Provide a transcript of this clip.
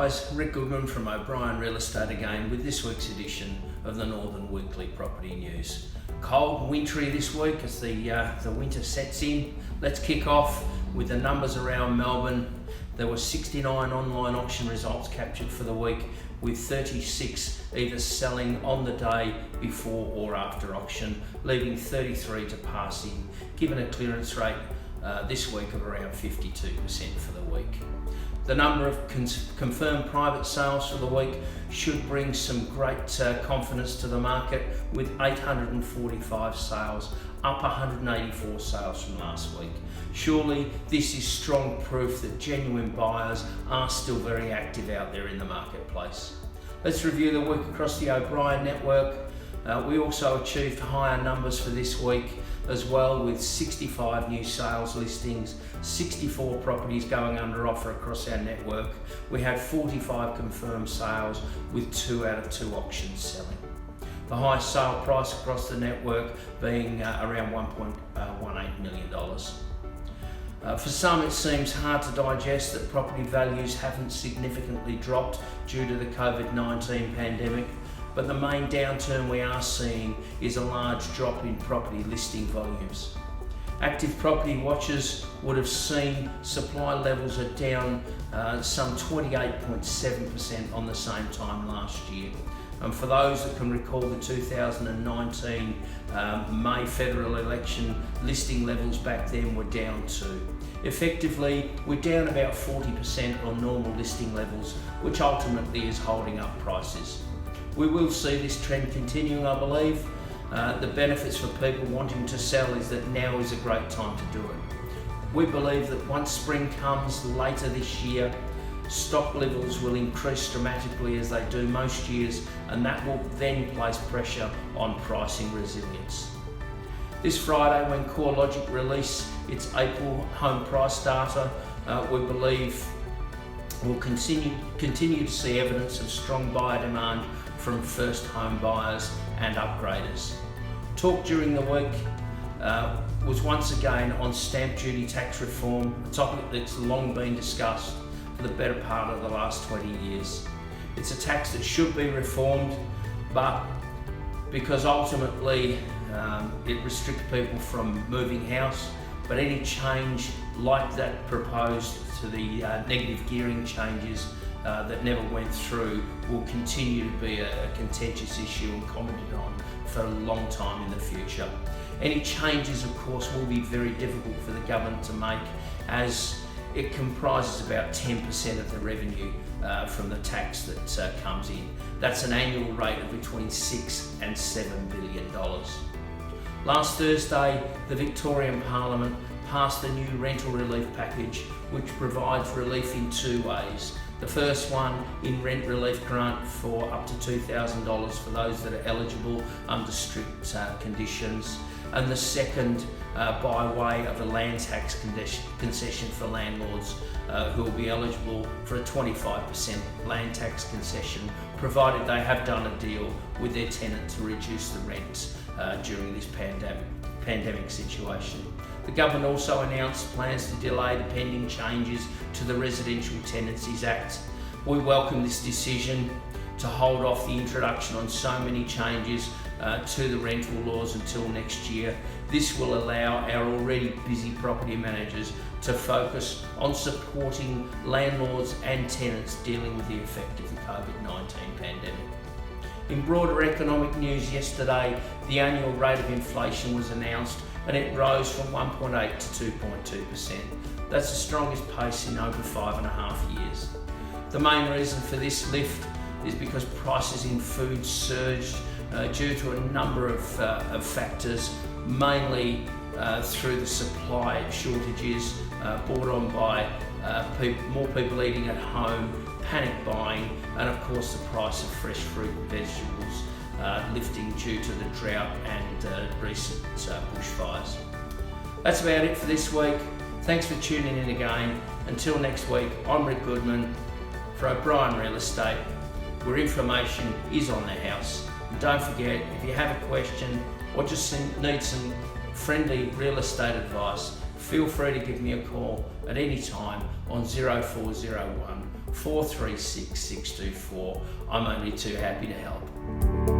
guys, Rick Goodman from OBrien Real Estate again with this week's edition of the Northern Weekly Property News. Cold and wintry this week as the winter sets in. Let's kick off with the numbers around Melbourne. There were 69 online auction results captured for the week, with 36 either selling on the day before or after auction, leaving 33 to pass in, given a clearance rate this week of around 52% for the week. The number of confirmed private sales for the week should bring some great confidence to the market, with 845 sales, up 184 sales from last week. Surely this is strong proof that genuine buyers are still very active out there in the marketplace. Let's review the week across the OBrien network. We also achieved higher numbers for this week as well, with 65 new sales listings, 64 properties going under offer across our network. We had 45 confirmed sales, with 2 out of 2 auctions selling. The highest sale price across the network being around $1.18 million. For some, it seems hard to digest that property values haven't significantly dropped due to the COVID-19 pandemic, but the main downturn we are seeing is a large drop in property listing volumes. Active property watchers would have seen supply levels are down some 28.7% on the same time last year. And for those that can recall the 2019 May federal election, listing levels back then were down too. Effectively, we're down about 40% on normal listing levels, which ultimately is holding up prices. We will see this trend continuing, I believe. The benefits for people wanting to sell is that now is a great time to do it. We believe that once spring comes later this year, stock levels will increase dramatically as they do most years, and that will then place pressure on pricing resilience. This Friday, when CoreLogic release its April home price data, we believe we'll continue to see evidence of strong buyer demand from first home buyers and upgraders. Talk during the week was once again on stamp duty tax reform, a topic that's long been discussed for the better part of the last 20 years. It's a tax that should be reformed, but because ultimately it restricts people from moving house, but any change like that proposed to the negative gearing changes that never went through will continue to be a contentious issue and commented on for a long time in the future. Any changes, of course, will be very difficult for the government to make, as it comprises about 10% of the revenue from the tax that comes in. That's an annual rate of between $6 and $7 billion. Last Thursday, the Victorian Parliament passed the new rental relief package, which provides relief in 2 ways. The first one in rent relief grant for up to $2,000 for those that are eligible under strict conditions, and the second by way of a land tax concession for landlords who will be eligible for a 25% land tax concession, provided they have done a deal with their tenant to reduce the rent during this pandemic situation. The government also announced plans to delay the pending changes to the Residential Tenancies Act. We welcome this decision to hold off the introduction on so many changes to the rental laws until next year. This will allow our already busy property managers to focus on supporting landlords and tenants dealing with the effect of the COVID-19 pandemic. In broader economic news yesterday, the annual rate of inflation was announced, and it rose from 1.8 to 2.2%. That's the strongest pace in over 5.5 years. The main reason for this lift is because prices in food surged due to a number of factors, mainly through the supply shortages brought on by more people eating at home, panic buying, and of course the price of fresh fruit and vegetables lifting due to the drought and recent bushfires. That's about it for this week. Thanks for tuning in again. Until next week, I'm Rick Goodman for OBrien Real Estate, where information is on the house. And don't forget, if you have a question or just need some friendly real estate advice, feel free to give me a call at any time on 0401 436 624. I'm only too happy to help.